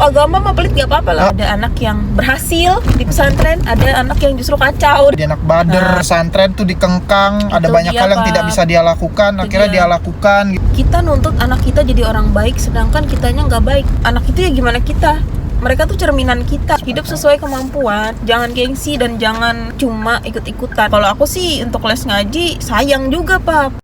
agama mah pelit gak apa-apa lah. Ada anak yang berhasil di pesantren, ada anak yang justru kacau. Dia anak bader, pesantren tuh dikengkang, ada banyak hal yang tidak bisa dia lakukan, akhirnya dia lakukan. Kita nuntut anak kita jadi orang baik, sedangkan kitanya nggak baik. Anak itu ya gimana kita? Mereka tuh cerminan kita. Hidup sesuai kemampuan, jangan gengsi dan jangan cuma ikut-ikutan. Kalau aku sih untuk les ngaji sayang juga, Pak.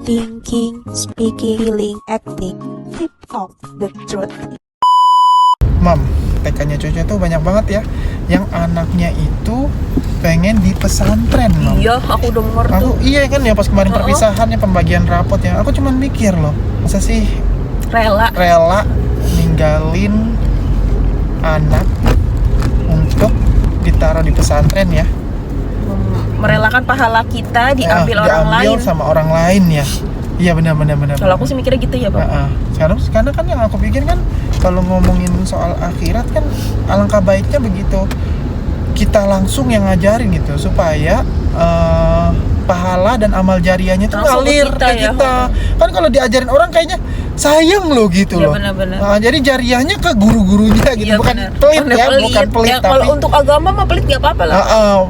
Thinking, speaking, feeling, acting, tip of the truth. Mam, TK-nya Coco tuh banyak banget ya yang anaknya itu pengen di pesantren, Mam. Iya, aku denger tuh. Iya kan ya pas kemarin perpisahan ya pembagian rapot ya. Aku cuma mikir loh, masa sih Rela ninggalin anak untuk ditaruh di pesantren ya. merelakan pahala kita diambil orang lain sama orang lain ya. Iya benar. Kalau aku sih mikirnya gitu ya, Bang. Karena kan yang aku pikir kan kalau ngomongin soal akhirat kan alangkah baiknya begitu kita langsung yang ngajarin gitu supaya pahala dan amal jariahnya itu ngalir ke kita. Kan kalau diajarin orang kayaknya sayang loh gitu loh. Bener-bener. Jadi jariahnya ke guru-gurunya gitu, bukan pelit ya, bukan pelit. Ya, kalau untuk agama mah pelit gak apa-apa lah.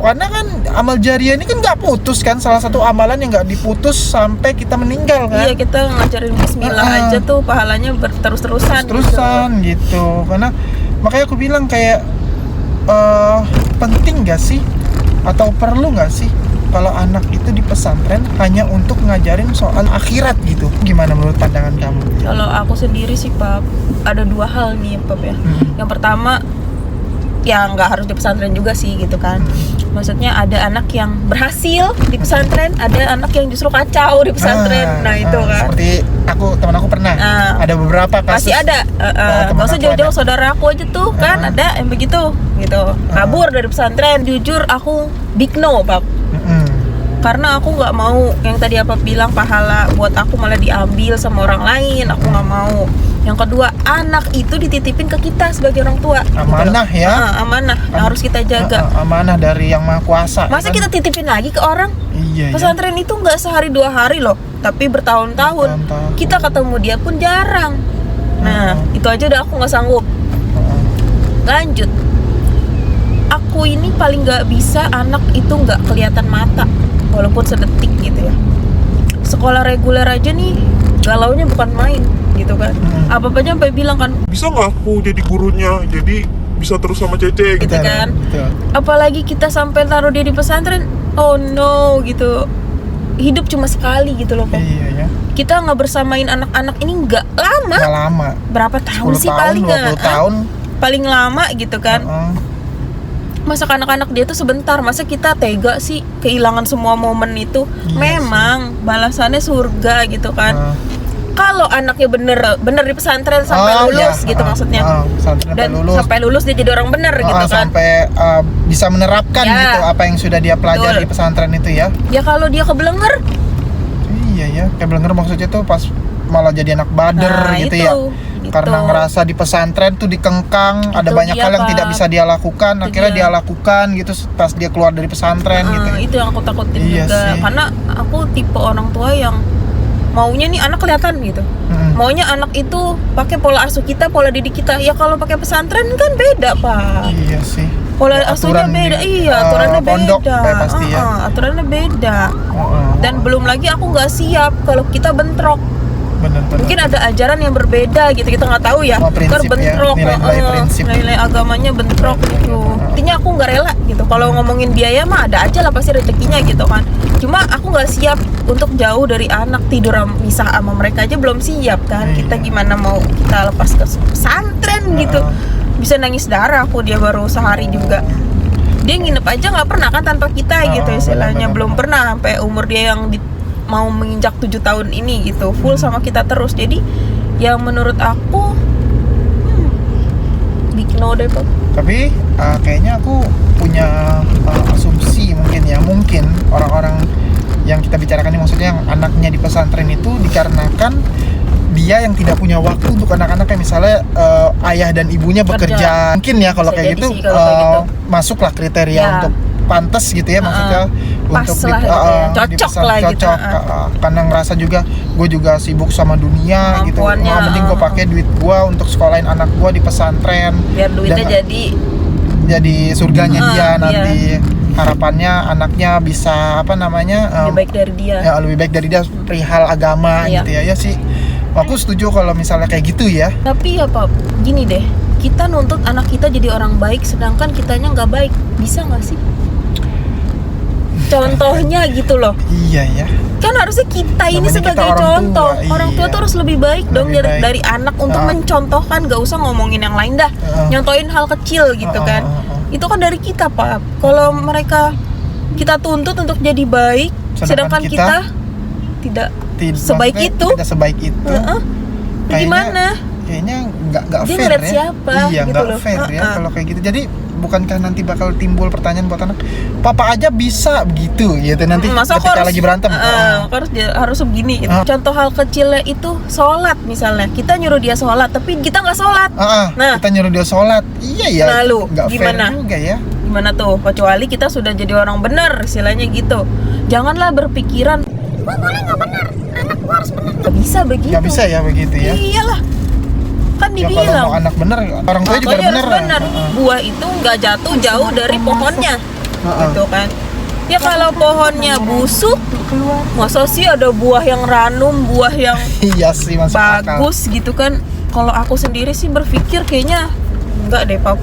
Karena kan amal jariah ini kan nggak putus kan, salah satu amalan yang nggak diputus sampai kita meninggal kan. Iya, kita ngajarin Bismillah aja tuh pahalanya terus-terusan gitu. Karena makanya aku bilang kayak penting nggak sih atau perlu nggak sih kalau anak itu di pesantren hanya untuk ngajarin soal akhirat gitu? Gimana menurut pandangan kamu? Kalau aku sendiri sih, Pap, ada dua hal nih, Pap ya. Yang pertama, ya nggak harus di pesantren juga sih gitu kan. Maksudnya ada anak yang berhasil di pesantren, ada anak yang justru kacau di pesantren. Itu kan. Seperti teman aku pernah. Ada beberapa kasus. Pasti ada. Nggak usah jauh-jauh, saudara aku aja tuh kan ada yang begitu gitu. Kabur dari pesantren. Jujur aku big no, Pap. Karena aku nggak mau yang tadi apa bilang pahala buat aku malah diambil sama orang lain. Aku nggak mau. Yang kedua, anak itu dititipin ke kita sebagai orang tua. Amanah gitu ya. Amanah harus kita jaga. Amanah dari Yang Maha Kuasa. Masa kita titipin lagi ke orang? Iya. Pesantren itu nggak sehari 2 hari loh, tapi bertahun-tahun. Kita ketemu dia pun jarang. Nah, itu aja udah aku nggak sanggup. Lanjut. Aku ini paling nggak bisa anak itu nggak kelihatan mata, walaupun sedetik gitu ya. Sekolah reguler aja nih galaunya bukan main gitu kan. Apa-apanya sampai bilang kan, bisa nggak aku jadi gurunya, jadi bisa terus sama Cece gitu kan. Apalagi kita sampai taruh dia di pesantren, oh no gitu. Hidup cuma sekali gitu loh, Pak. Iya ya. Kita nggak bersamain anak-anak ini nggak lama. Berapa tahun sih paling? 20 tahun paling lama gitu kan. Masa anak-anak dia tuh sebentar, masa kita tega sih kehilangan semua momen itu? Memang balasannya surga gitu kan. Kalau anaknya bener di pesantren sampai lulus gitu maksudnya. Dan sampai lulus dia jadi orang bener gitu kan. Sampai bisa menerapkan gitu apa yang sudah dia pelajari di pesantren itu ya. Ya kalau dia kebelenger. Iya ya, kebelenger maksudnya tuh pas malah jadi anak bader gitu ya. Karena ngerasa di pesantren tuh dikengkang, ada banyak hal yang tidak bisa dia lakukan, akhirnya dia lakukan gitu pas dia keluar dari pesantren gitu. Itu yang aku takutin juga. Karena aku tipe orang tua yang maunya nih anak kelihatan gitu. Maunya anak itu pakai pola asuh kita, pola didik kita. Ya kalau pakai pesantren kan beda, Pak. Iya sih. Pola asuhnya beda. Aturannya pondok, beda. Pasti ya. Aturannya beda. Dan belum lagi aku nggak siap kalau kita bentrok. Bener. Mungkin ada ajaran yang berbeda gitu, kita nggak tahu ya. Bentrok ya, nilai agamanya bentrok gitu. Intinya aku nggak rela gitu. Kalau ngomongin biaya mah ada aja lah pasti rezekinya gitu kan. Cuma aku nggak siap untuk jauh dari anak, tidur misah sama mereka aja belum siap kan. Kita gimana mau kita lepas ke pesantren gitu. Bisa nangis darah aku, dia baru sehari juga. Dia nginep aja nggak pernah kan tanpa kita gitu istilahnya. Belum pernah sampai umur dia yang mau menginjak 7 tahun ini gitu, full sama kita terus. Jadi yang menurut aku big no deh, Pak. Tapi kayaknya aku punya asumsi mungkin orang-orang yang kita bicarakan ini, maksudnya yang anaknya di pesantren itu dikarenakan dia yang tidak punya waktu untuk anak-anaknya, misalnya ayah dan ibunya bekerja. Mungkin ya kalau Bisa kayak jadi gitu, sih kalau kayak gitu. masuklah kriteria Ya. untuk pantas gitu ya, maksudnya Pas untuk lah gitu ya. Cocok dipesan, lah gitu. cocok. Karena ngerasa juga gue juga sibuk sama dunia gitu, Kemampuannya, mending gue pakai duit gue untuk sekolahin anak gue di pesantren, Biar duitnya Dan- jadi surganya dia iya. nanti. Harapannya anaknya bisa apa namanya, lebih baik dari dia. ya lebih baik dari dia perihal agama Iya. gitu ya. Ya sih, aku setuju kalau misalnya kayak gitu ya. Tapi ya Pak, gini deh, kita nuntut anak kita jadi orang baik, sedangkan kitanya nggak baik, bisa nggak sih? Contohnya gitu loh, Iya ya. kan harusnya kita ini Namanya kita sebagai orang contoh, tua, orang tua iya. tuh harus lebih baik dong Lebih dari, baik. dari anak untuk mencontohkan, gak usah ngomongin yang lain dah, nyontohin hal kecil gitu kan. Itu kan dari kita Pak. Kalau mereka kita tuntut untuk jadi baik, sedangkan kita tidak sebaik maksudnya itu. tidak sebaik itu. Kayaknya- Gimana? Kayaknya nggak Dia fair ngeliat ya. siapa, Iya, gitu nggak loh. fair ya kalau kayak gitu. Jadi bukankah nanti bakal timbul pertanyaan buat anak, papa aja bisa begitu gitu nanti Masa aku ketika harus, lagi berantem. harus begini gitu. Contoh hal kecilnya itu sholat misalnya, kita nyuruh dia sholat tapi kita nggak sholat. Nah. Kita nyuruh dia sholat. Iya ya. Lalu, nggak gimana? fair juga ya. Gimana tuh? Kecuali kita sudah jadi orang benar, istilahnya gitu. Janganlah berpikiran gua boleh nggak benar, anak gua harus benar. Gak bisa begitu. Nggak bisa ya begitu ya. Iyalah, kan Ya, kalau dibilang mau anak bener, orang tua juga makanya bener. harus benar. Buah itu nggak jatuh jauh dari pohonnya, gitu kan? Ya kalau pohonnya busuk, masa sih ada buah yang ranum, buah yang Iya sih, masuk akal. bagus gitu kan? Kalau aku sendiri sih berpikir kayaknya enggak deh Pap.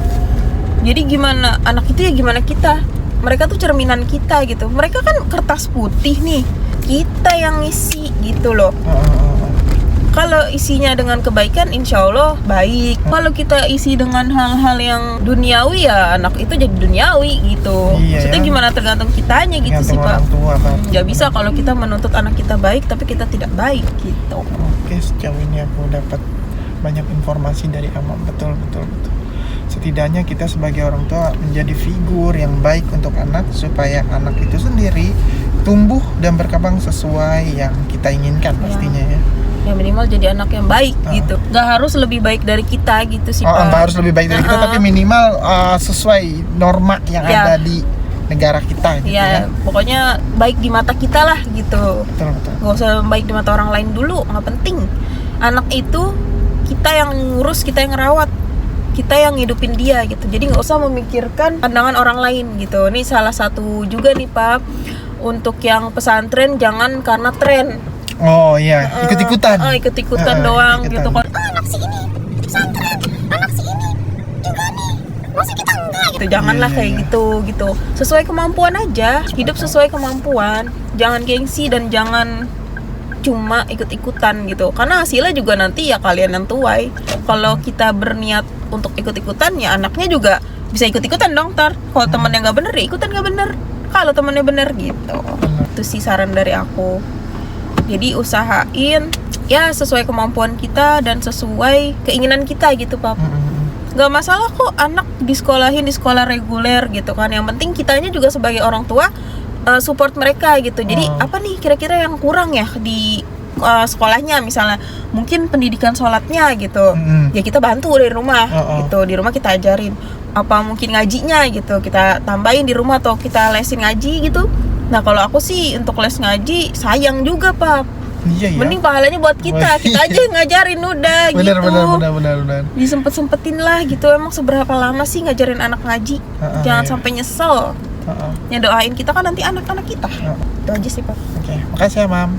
Jadi gimana anak itu ya gimana kita? Mereka tuh cerminan kita gitu. Mereka kan kertas putih nih, kita yang ngisi gitu loh. Kalau isinya dengan kebaikan, insya Allah baik. Kalau kita isi dengan hal-hal yang duniawi, ya anak itu jadi duniawi gitu. Iya, Maksudnya ya. gimana tergantung kitanya gitu sih Tergantung Pak. orang tua kan. Nggak bisa kalau kita menuntut anak kita baik tapi kita tidak baik gitu. Oke, sejauh ini aku dapat banyak informasi dari Amam. Betul. Setidaknya kita sebagai orang tua menjadi figur yang baik untuk anak, supaya anak itu sendiri tumbuh dan berkembang sesuai yang kita inginkan pastinya ya. Ya minimal jadi anak yang baik gitu. Nggak harus lebih baik dari kita gitu sih Pak. Nggak harus lebih baik dari kita, tapi minimal sesuai norma yang Ya. ada di negara kita gitu ya. Ya pokoknya baik di mata kita lah gitu. Betul. Gak usah baik di mata orang lain dulu, nggak penting. Anak itu kita yang ngurus, kita yang ngerawat, kita yang ngidupin dia gitu. Jadi nggak usah memikirkan pandangan orang lain gitu. Ini salah satu juga nih Pak, untuk yang pesantren jangan karena tren. Oh iya, ikut-ikutan. Ikut-ikutan doang ikut-ikutan. gitu kan. Anak si ini pesantren, anak si ini juga nih, masa kita enggak Gitu, janganlah Iya, kayak iya. gitu. Sesuai kemampuan aja, hidup sesuai kemampuan. Jangan gengsi dan jangan cuma ikut-ikutan gitu. Karena hasilnya juga nanti ya kalian yang tuai. Kalau kita berniat untuk ikut-ikutan, ya anaknya juga bisa ikut-ikutan dong ntar. Kalau temennya nggak bener, ya ikutan nggak bener. Kalau temennya bener gitu. Itu sih saran dari aku. Jadi usahain ya sesuai kemampuan kita dan sesuai keinginan kita gitu Pap. Gak masalah kok anak disekolahin di sekolah reguler gitu kan. Yang penting kitanya juga sebagai orang tua support mereka gitu. Jadi apa nih kira-kira yang kurang ya di sekolahnya, misalnya mungkin pendidikan sholatnya gitu. Ya kita bantu dari rumah gitu. Di rumah kita ajarin. Apa mungkin ngajinya gitu, kita tambahin di rumah atau kita lesin ngaji gitu. Nah kalau aku sih untuk les ngaji sayang juga Pap. Iya. Mending pahalanya buat kita, kita aja yang ngajarin udah Benar. gitu. Disempet-sempetin lah gitu. Emang seberapa lama sih ngajarin anak ngaji? Jangan iya. sampai nyesel. Ya doain kita kan nanti anak-anak kita. Itu aja sih Pak. Oke, makasih ya Mam.